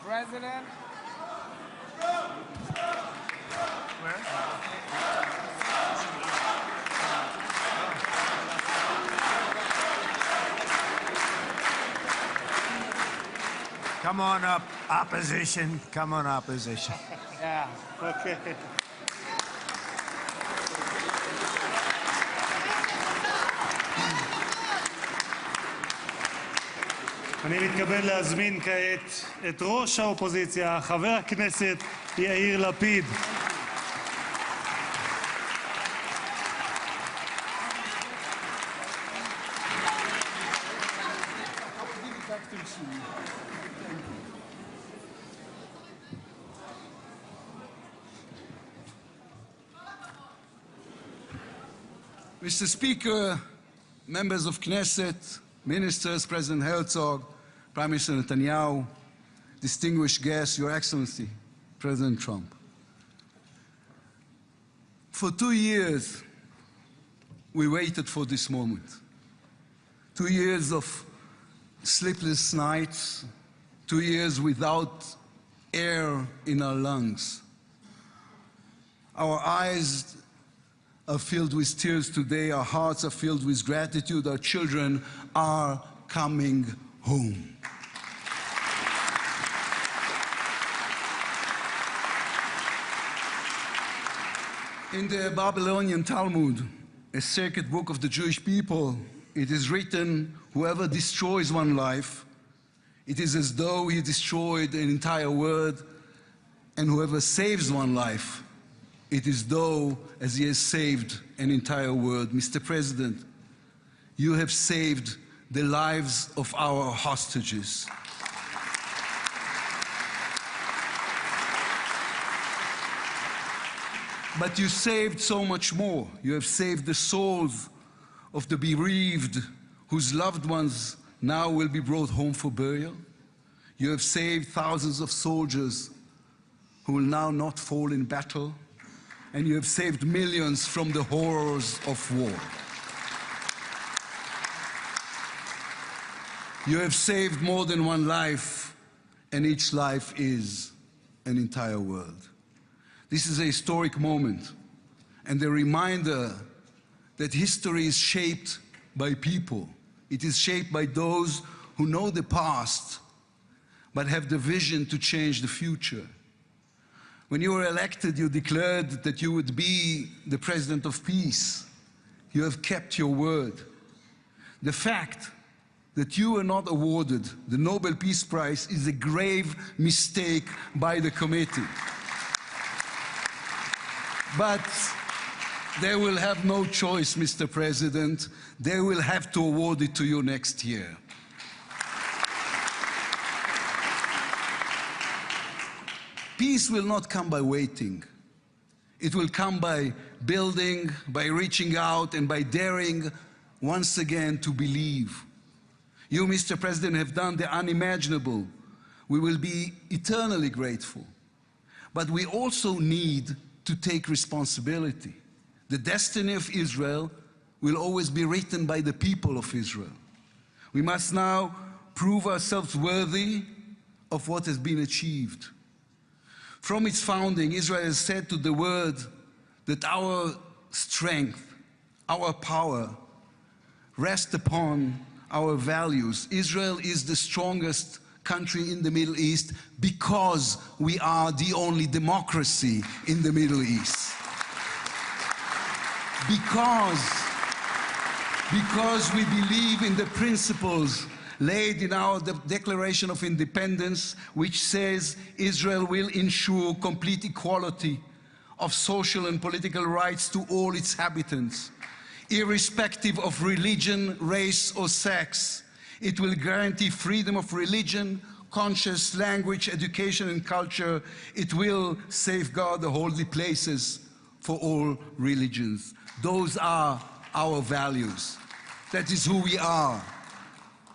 President. Where? Come on up, opposition. Come on, opposition. Yeah. Okay. אני מתכבד להזמין כעת את ראש האופוזיציה, חבר הכנסת יאיר לפיד. Mr. Speaker, members of Knesset, ministers, President Herzog, Prime Minister Netanyahu, distinguished guests, Your Excellency, President Trump. For 2 years, we waited for this moment. 2 years of sleepless nights, 2 years without air in our lungs. Our eyes are filled with tears today, our hearts are filled with gratitude, our children are coming home. In the Babylonian Talmud, a sacred book of the Jewish people, it is written, whoever destroys one life, it is as though he destroyed an entire world, and whoever saves one life, it is though as he has saved an entire world. Mr. President, you have saved the lives of our hostages. But you saved so much more. You have saved the souls of the bereaved whose loved ones now will be brought home for burial. You have saved thousands of soldiers who will now not fall in battle. And you have saved millions from the horrors of war. You have saved more than one life, and each life is an entire world. This is a historic moment, and a reminder that history is shaped by people. It is shaped by those who know the past, but have the vision to change the future. When you were elected, you declared that you would be the president of peace. You have kept your word. The fact that you were not awarded the Nobel Peace Prize is a grave mistake by the committee. But they will have no choice, Mr. President. They will have to award it to you next year. Peace will not come by waiting. It will come by building, by reaching out, and by daring once again to believe. You, Mr. President, have done the unimaginable. We will be eternally grateful. But we also need to take responsibility. The destiny of Israel will always be written by the people of Israel. We must now prove ourselves worthy of what has been achieved. From its founding, Israel has said to the world that our strength, our power, rest upon our values. Israel is the strongest country in the Middle East because we are the only democracy in the Middle East. Because we believe in the principles laid in our Declaration of Independence, which says Israel will ensure complete equality of social and political rights to all its inhabitants, irrespective of religion, race, or sex. It will guarantee freedom of religion, conscience, language, education, and culture. It will safeguard the holy places for all religions. Those are our values. That is who we are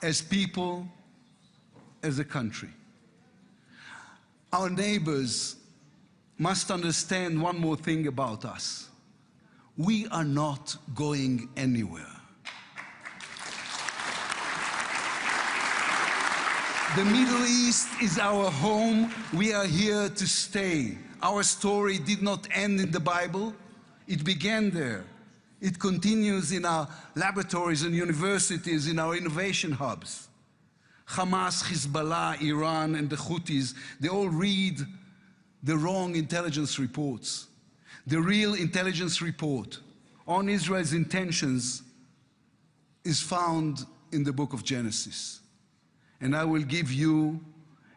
as people, as a country. Our neighbors must understand one more thing about us. We are not going anywhere. The Middle East is our home. We are here to stay. Our story did not end in the Bible. It began there. It continues in our laboratories and universities, in our innovation hubs. Hamas, Hezbollah, Iran, and the Houthis, they all read the wrong intelligence reports. The real intelligence report on Israel's intentions is found in the book of Genesis. And I will give you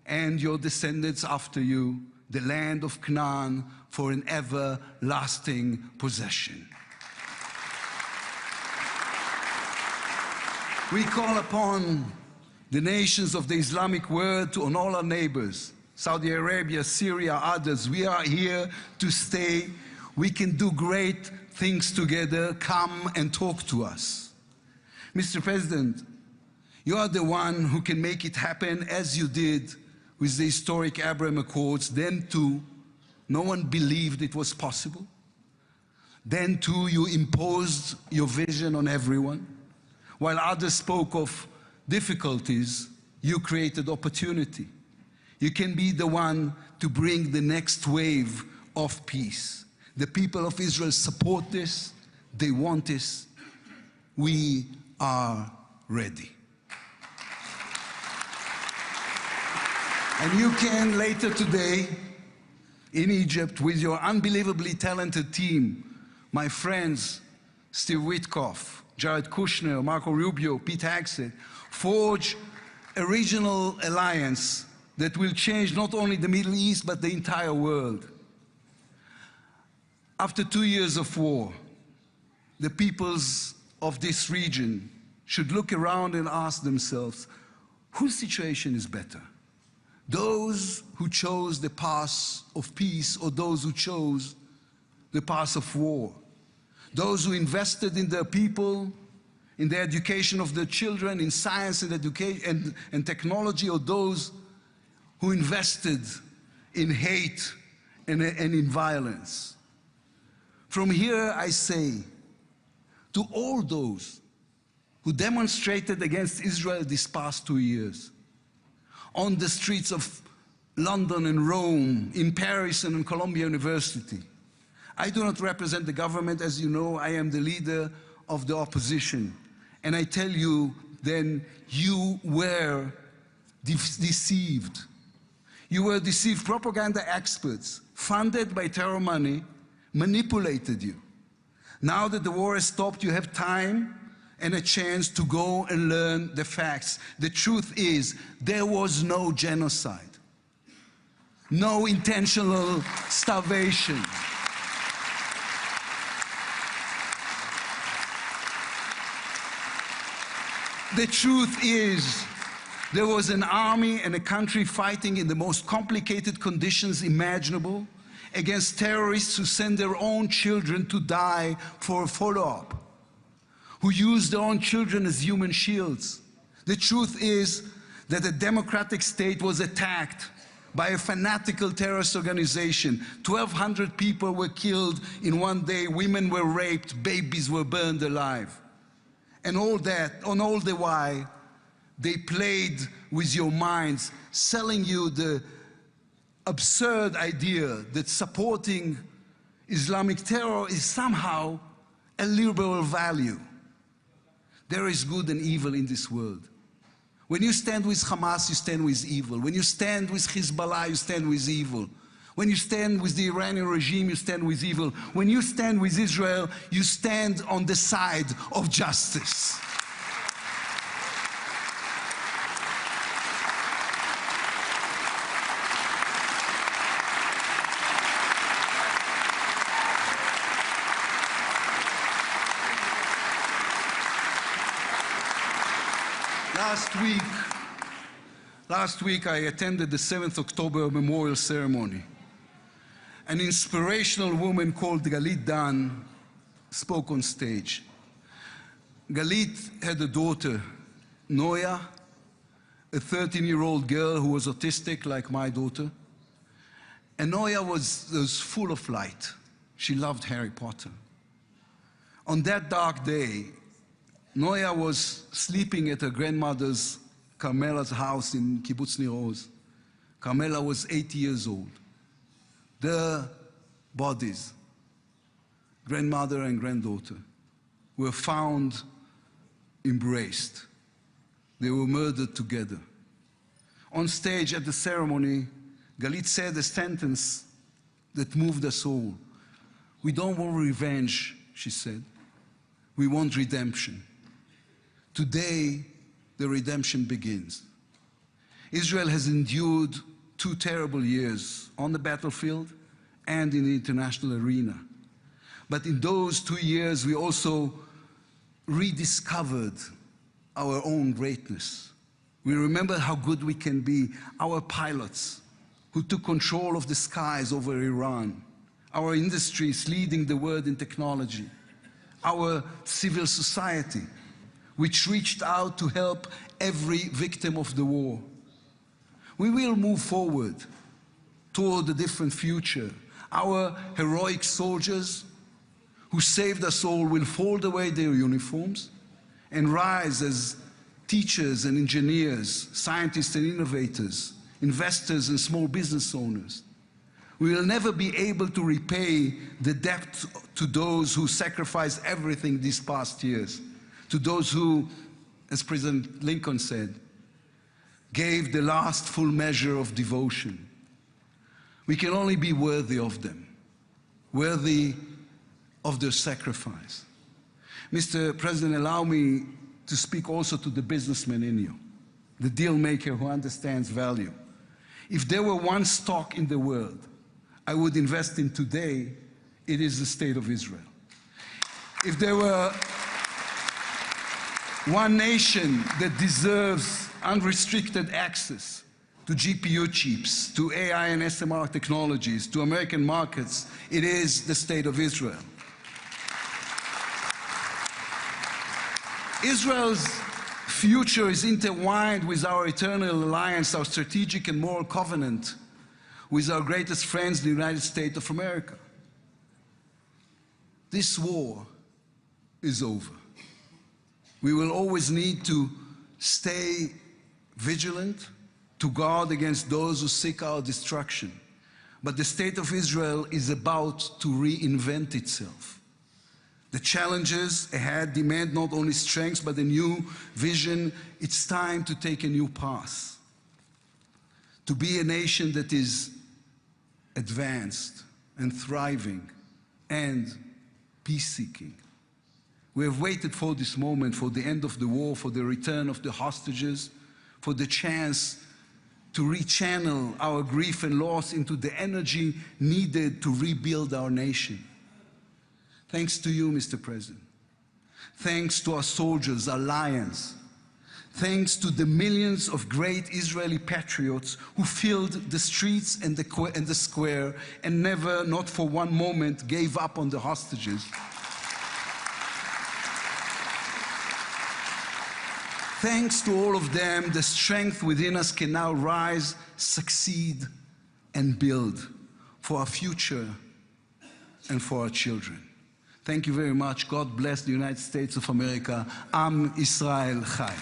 and your descendants after you the land of Canaan for an everlasting possession. We call upon the nations of the Islamic world and all our neighbors, Saudi Arabia, Syria, others. We are here to stay. We can do great things together. Come and talk to us. Mr. President, you are the one who can make it happen as you did with the historic Abraham Accords. Then too, no one believed it was possible. Then too, you imposed your vision on everyone. While others spoke of difficulties, you created opportunity. You can be the one to bring the next wave of peace. The people of Israel support this. They want this. We are ready. And you can later today in Egypt with your unbelievably talented team, my friends Steve Witkoff, Jared Kushner, Marco Rubio, Pete Hegseth, forge a regional alliance that will change not only the Middle East but the entire world. After 2 years of war, the peoples of this region should look around and ask themselves, whose situation is better? Those who chose the path of peace or those who chose the path of war? Those who invested in their people, in the education of their children, in science and education and technology, or those who invested in hate and in violence? From here I say to all those who demonstrated against Israel these past 2 years, on the streets of London and Rome, in Paris and in Columbia University. I do not represent the government. As you know, I am the leader of the opposition. And I tell you, then, you were deceived. You were deceived. Propaganda experts, funded by terror money, manipulated you. Now that the war has stopped, you have time and a chance to go and learn the facts. The truth is, there was no genocide, no intentional starvation. The truth is, there was an army and a country fighting in the most complicated conditions imaginable against terrorists who send their own children to die for a follow-up, who use their own children as human shields. The truth is that a democratic state was attacked by a fanatical terrorist organization. 1,200 people were killed in one day, women were raped, babies were burned alive. And all the while, they played with your minds, selling you the absurd idea that supporting Islamic terror is somehow a liberal value. There is good and evil in this world. When you stand with Hamas, you stand with evil. When you stand with Hezbollah, you stand with evil. When you stand with the Iranian regime, you stand with evil. When you stand with Israel, you stand on the side of justice. Last week I attended the 7th October memorial ceremony. An inspirational woman called Galit Dan spoke on stage. Galit had a daughter, Noya, a 13-year-old girl who was autistic like my daughter. And Noya was full of light. She loved Harry Potter. On that dark day, Noya was sleeping at her grandmother's Carmela's house in Kibbutz Nir Oz. Carmela was 80 years old. Their bodies, grandmother and granddaughter, were found embraced. They were murdered together. On stage at the ceremony, Galit said a sentence that moved us all. "We don't want revenge," she said. "We want redemption." Today, the redemption begins. Israel has endured 2 terrible years on the battlefield and in the international arena. But in those 2 years, we also rediscovered our own greatness. We remember how good we can be. Our pilots who took control of the skies over Iran, our industries leading the world in technology, our civil society, which reached out to help every victim of the war. We will move forward toward a different future. Our heroic soldiers who saved us all will fold away their uniforms and rise as teachers and engineers, scientists and innovators, investors and small business owners. We will never be able to repay the debt to those who sacrificed everything these past years, to those who, as President Lincoln said, gave the last full measure of devotion. We can only be worthy of them, worthy of their sacrifice. Mr. President, allow me to speak also to the businessman in you, the deal maker who understands value. If there were one stock in the world I would invest in today, it is the State of Israel. If there were one nation that deserves unrestricted access to GPU chips, to AI and SMR technologies, to American markets, it is the State of Israel. Israel's future is intertwined with our eternal alliance, our strategic and moral covenant with our greatest friends, the United States of America. This war is over. We will always need to stay vigilant, to guard against those who seek our destruction. But the State of Israel is about to reinvent itself. The challenges ahead demand not only strength, but a new vision. It's time to take a new path, to be a nation that is advanced and thriving and peace-seeking. We have waited for this moment, for the end of the war, for the return of the hostages, for the chance to rechannel our grief and loss into the energy needed to rebuild our nation. Thanks to you, Mr. President. Thanks to our soldiers, our lions. Thanks to the millions of great Israeli patriots who filled the streets and the square and never, not for one moment, gave up on the hostages. Thanks to all of them, the strength within us can now rise, succeed, and build for our future and for our children. Thank you very much. God bless the United States of America. Am Israel Chai.